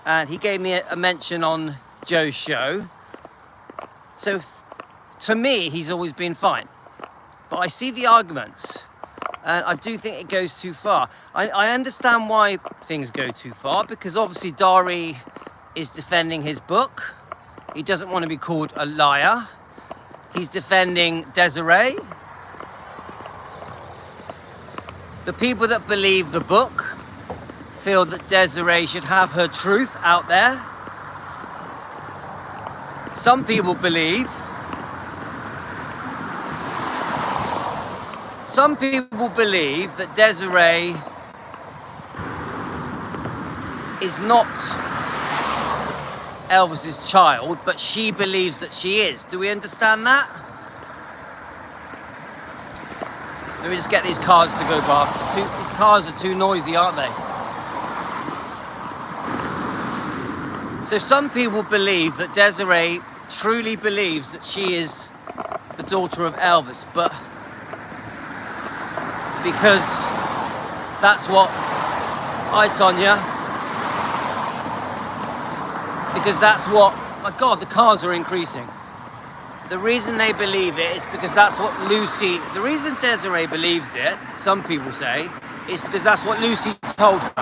And he gave me a mention on Joe's show. So, to me, he's always been fine. But I see the arguments, and I do think it goes too far. I understand why things go too far, because obviously Dari is defending his book. He doesn't want to be called a liar. He's defending Desiree. The people that believe the book feel that Desiree should have her truth out there. Some people believe that Desiree is not Elvis's child, but she believes that she is. Do we understand that? Let me just get these cars to go past. These cars are too noisy, aren't they? So some people believe that Desiree truly believes that she is the daughter of Elvis, but because that's what because that's what, my God, the cars are increasing. The reason they believe it is because that's what the reason Desiree believes it, some people say, is because that's what Lucy told her.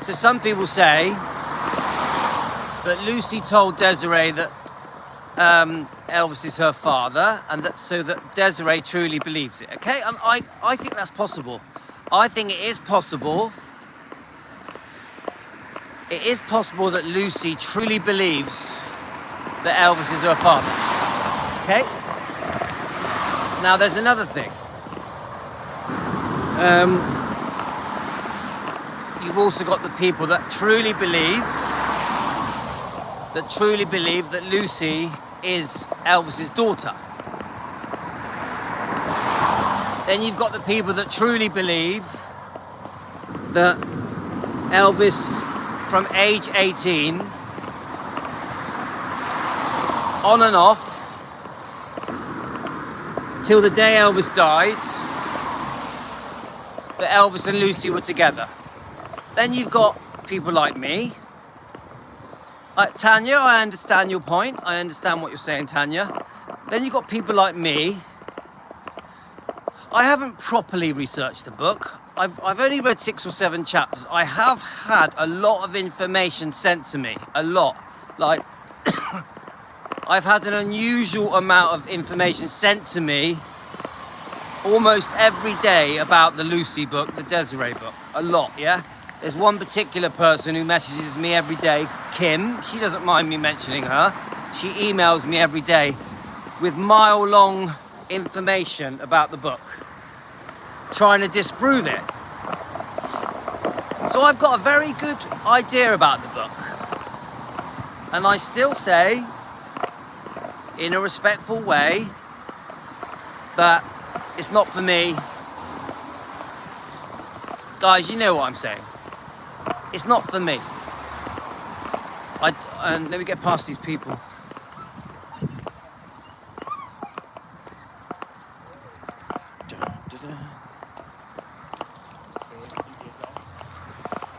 So some people say that Lucy told Desiree that Elvis is her father, and so that Desiree truly believes it. Okay, and I think that's possible. I think it is possible. It is possible that Lucy truly believes that Elvis is her father. Okay. Now there's another thing. You've also got the people that truly believe that Lucy is Elvis's daughter. Then you've got the people that truly believe that Elvis from age 18 on and off till the day Elvis died, that Elvis and Lucy were together. Then you've got people like me. Tanya, I understand your point. I understand what you're saying, Tanya. Then you've got people like me. I haven't properly researched the book. I've only read 6 or 7 chapters. I have had a lot of information sent to me. A lot. Like, I've had an unusual amount of information sent to me almost every day about the Lucy book, the Desiree book. A lot, yeah? There's one particular person who messages me every day, Kim. She doesn't mind me mentioning her. She emails me every day with mile-long information about the book, trying to disprove it. So I've got a very good idea about the book. And I still say, in a respectful way, that it's not for me. Guys, you know what I'm saying. It's not for me. And let me get past these people.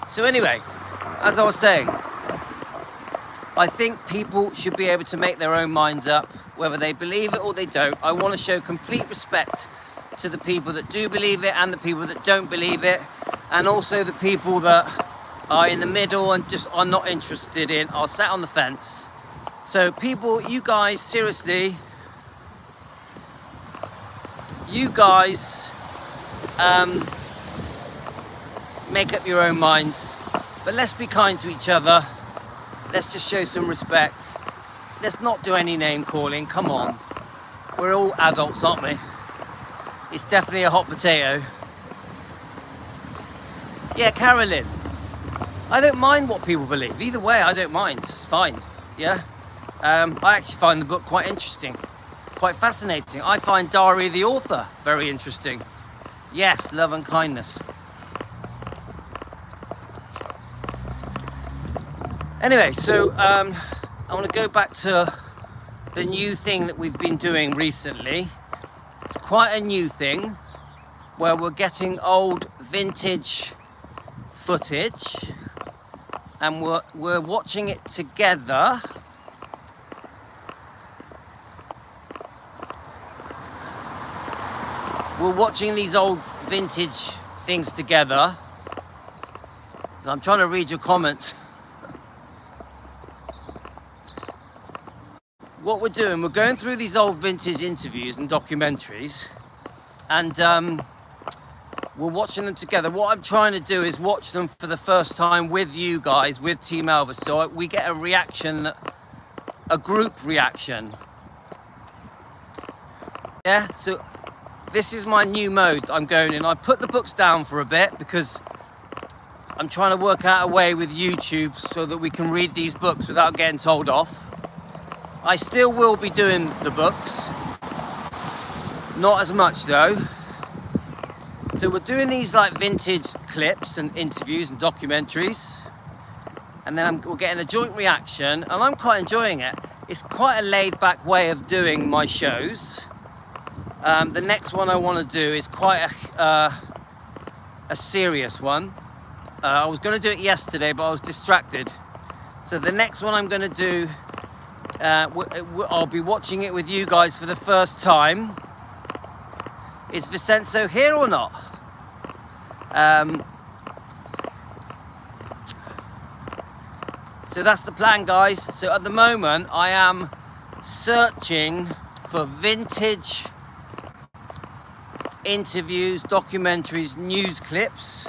So anyway, as I was saying, I think people should be able to make their own minds up, whether they believe it or they don't. I want to show complete respect to the people that do believe it and the people that don't believe it, and also the people that are in the middle and just are not interested in, are sat on the fence. So people, you guys, seriously, you guys make up your own minds, but let's be kind to each other. Let's just show some respect. Let's not do any name calling, come on. We're all adults, aren't we? It's definitely a hot potato. Yeah, Carolyn, I don't mind what people believe. Either way, I don't mind, it's fine, yeah? I actually find the book quite interesting, quite fascinating. I find Dari, the author, very interesting. Yes, love and kindness. Anyway, so I want to go back to the new thing that we've been doing recently. It's quite a new thing where we're getting old vintage footage and we're watching it together. We're watching these old vintage things together. I'm trying to read your comments. What we're doing, we're going through these old vintage interviews and documentaries, and we're watching them together. What I'm trying to do is watch them for the first time with you guys, with Team Elvis, so we get a reaction, a group reaction. Yeah, so this is my new mode I'm going in. I put the books down for a bit because I'm trying to work out a way with YouTube so that we can read these books without getting told off. I still will be doing the books, not as much though. So we're doing these like vintage clips and interviews and documentaries, and then we're getting a joint reaction, and I'm quite enjoying it. It's quite a laid-back way of doing my shows. The next one I want to do is quite a serious one. I was going to do it yesterday, but I was distracted. So the next one I'm going to do, I'll be watching it with you guys for the first time. Is Vincenzo here or not? So that's the plan, guys. So at the moment I am searching for vintage interviews, documentaries, news clips,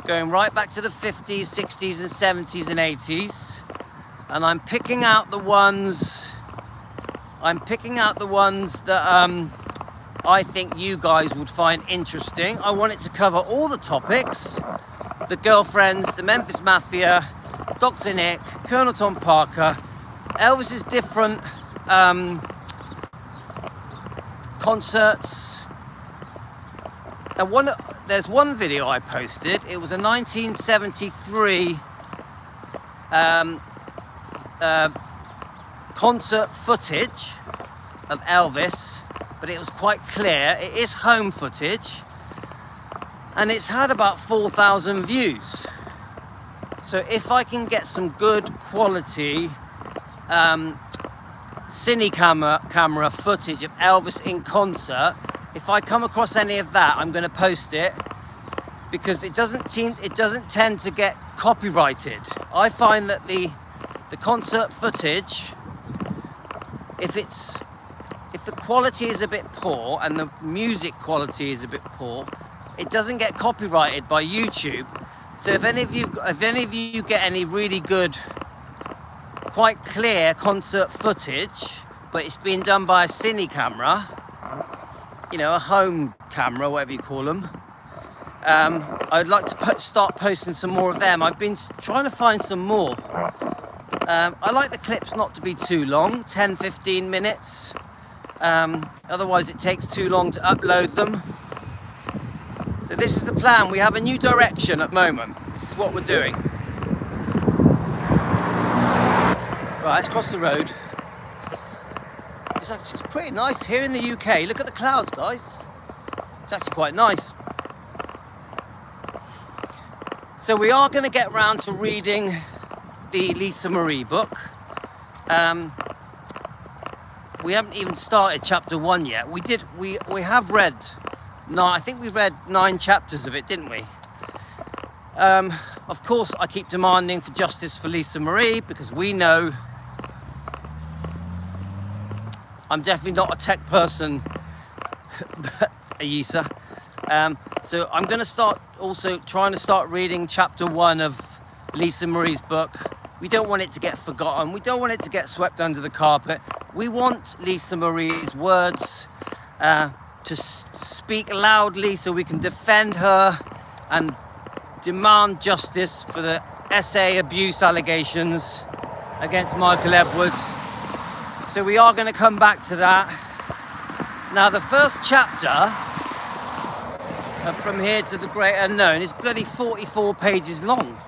going right back to the 50s, 60s and 70s and 80s. And I'm picking out the ones that I think you guys would find interesting. I want it to cover all the topics: the girlfriends, the Memphis Mafia, Dr. Nick, Colonel Tom Parker, Elvis's different concerts. And there's one video I posted. It was a 1973 concert footage of Elvis, but it was quite clear. It is home footage, and it's had about 4,000 views. So if I can get some good quality cine camera footage of Elvis in concert, if I come across any of that, I'm going to post it, because it doesn't tend to get copyrighted. I find that the concert footage, if the quality is a bit poor and the music quality is a bit poor, it doesn't get copyrighted by YouTube. So if any of you get any really good, quite clear concert footage, but it's been done by a cine camera, you know, a home camera, whatever you call them, I'd like to start posting some more of them. I've been trying to find some more. I like the clips not to be too long, 10-15 minutes. Otherwise it takes too long to upload them. So this is the plan. We have a new direction at the moment. This is what we're doing. Right, let's cross the road. It's pretty nice here in the UK. Look at the clouds, guys. It's actually quite nice. So we are going to get round to reading the Lisa Marie book. We haven't even started chapter 1 yet. We have read, I think we read 9 chapters of it, didn't we? Of course, I keep demanding for justice for Lisa Marie, because we know I'm definitely not a tech person, Ayisa. So I'm going to start also trying to start reading chapter 1 of Lisa Marie's book. We don't want it to get forgotten. We don't want it to get swept under the carpet. We want Lisa Marie's words to speak loudly, so we can defend her and demand justice for the SA abuse allegations against Michael Edwards. So we are going to come back to that. Now, the first chapter of From Here to the Great Unknown is bloody 44 pages long.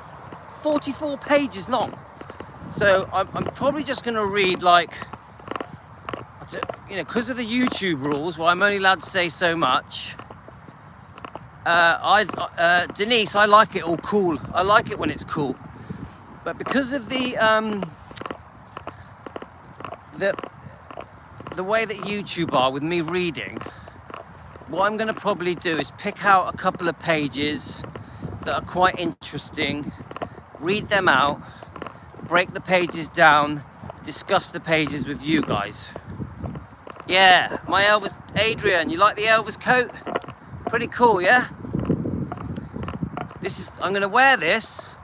44 pages long. So I'm probably just going to read, like, you know, because of the YouTube rules, well, I'm only allowed to say so much. Denise, I like it all cool. I like it when it's cool. But because of the way that YouTube are with me reading, what I'm going to probably do is pick out a couple of pages that are quite interesting, read them out, break the pages down, discuss the pages with you guys. Yeah, my Elvis, Adrian, you like the Elvis coat? Pretty cool, yeah? I'm going to wear this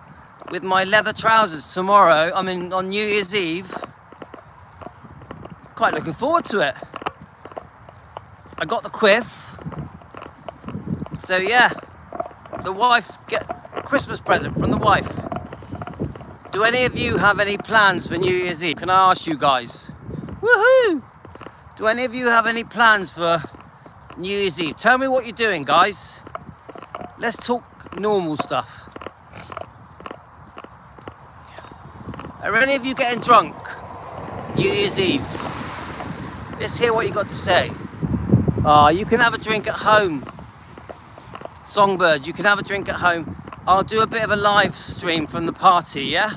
with my leather trousers tomorrow. I mean, on New Year's Eve. Quite looking forward to it. I got the quiff. So yeah, the wife, get a Christmas present from the wife. Do any of you have any plans for New Year's Eve? Can I ask you guys? Woohoo! Do any of you have any plans for New Year's Eve? Tell me what you're doing, guys. Let's talk normal stuff. Are any of you getting drunk New Year's Eve? Let's hear what you got to say. You can have a drink at home. Songbird, you can have a drink at home. I'll do a bit of a live stream from the party, yeah?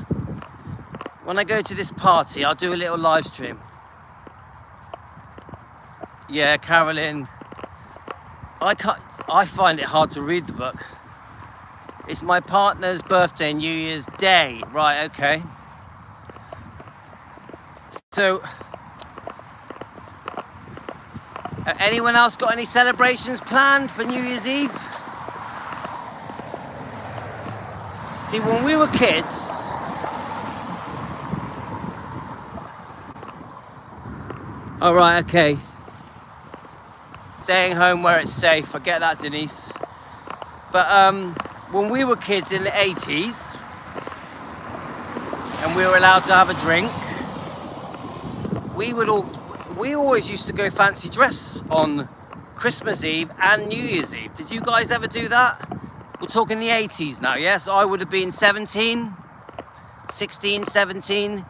When I go to this party, I'll do a little live stream. Yeah, Carolyn. I find it hard to read the book. It's my partner's birthday, New Year's Day. Right, okay. So, anyone else got any celebrations planned for New Year's Eve? See, when we were kids, all right, okay. Staying home where it's safe. I get that, Denise. But when we were kids in the 80s, and we were allowed to have a drink, we always used to go fancy dress on Christmas Eve and New Year's Eve. Did you guys ever do that? We're talking the 80s now, yes? I would have been 16, 17,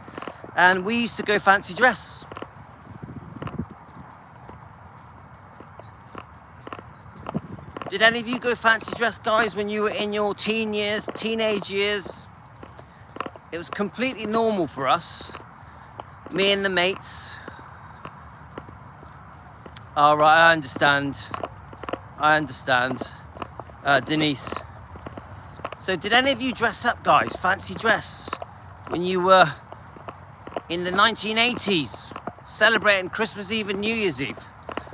and we used to go fancy dress. Did any of you go fancy dress, guys, when you were in your teenage years? It was completely normal for us. Me and the mates. All right, I understand. Denise. So did any of you dress up, guys, fancy dress, when you were in the 1980s, celebrating Christmas Eve and New Year's Eve?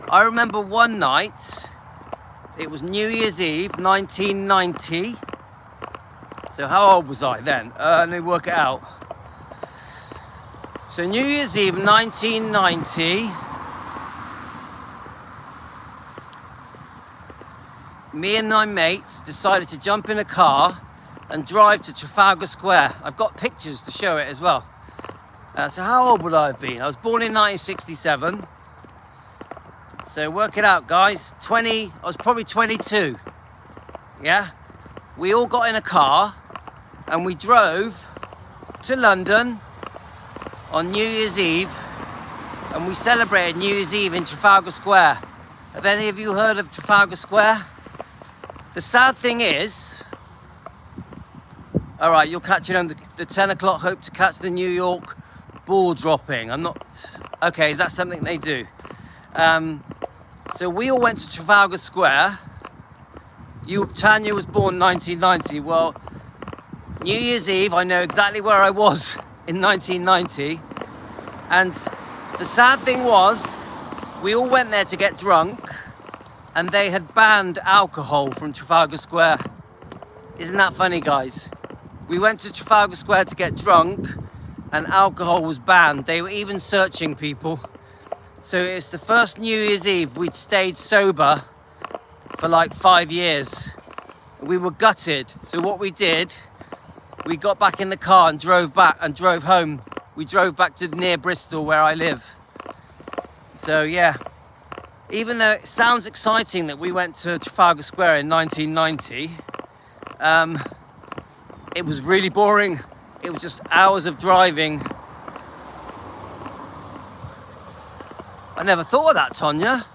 I remember one night, it was New Year's Eve, 1990. So how old was I then? Let me work it out. So New Year's Eve, 1990. Me and my mates decided to jump in a car and drive to Trafalgar Square. I've got pictures to show it as well. So how old would I have been? I was born in 1967. So work it out, guys. I was probably 22. Yeah? We all got in a car and we drove to London on New Year's Eve, and we celebrated New Year's Eve in Trafalgar Square. Have any of you heard of Trafalgar Square? The sad thing is, all right, you're catching on the 10 o'clock, hope to catch the New York ball dropping. Okay, is that something they do? So we all went to Trafalgar Square. Tanya was born 1990. Well, New Year's Eve, I know exactly where I was in 1990. And the sad thing was, we all went there to get drunk, and they had banned alcohol from Trafalgar Square. Isn't that funny, guys? We went to Trafalgar Square to get drunk, and alcohol was banned. They were even searching people. So it's the first New Year's Eve we'd stayed sober for like 5 years. We were gutted. So what we did, we got back in the car and drove home. We drove back to near Bristol, where I live. So yeah, even though it sounds exciting that we went to Trafalgar Square in 1990, it was really boring. It was just hours of driving. I never thought of that, Tonya.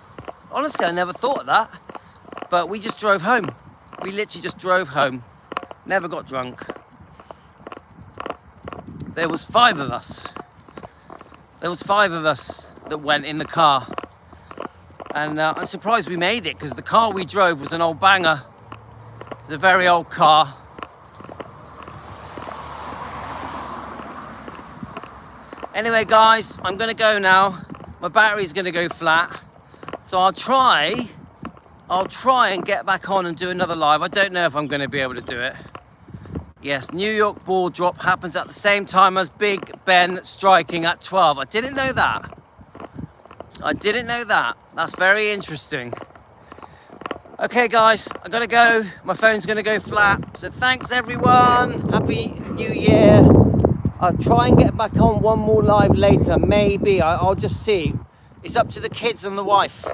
Honestly, I never thought of that. But we just drove home. We literally just drove home. Never got drunk. There was 5 of us. There was 5 of us that went in the car. And I'm surprised we made it, because the car we drove was an old banger. It was a very old car. Anyway, guys, I'm going to go now. My battery's going to go flat. So I'll try and get back on and do another live. I don't know if I'm going to be able to do it. Yes, New York ball drop happens at the same time as Big Ben striking at 12. I didn't know that. That's very interesting. Okay, guys, I gotta go. My phone's gonna go flat. So thanks, everyone. Happy New Year. I'll try and get back on one more live later. Maybe. I'll just see. It's up to the kids and the wife.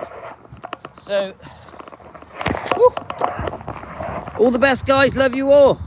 So, woo. All the best, guys. Love you all.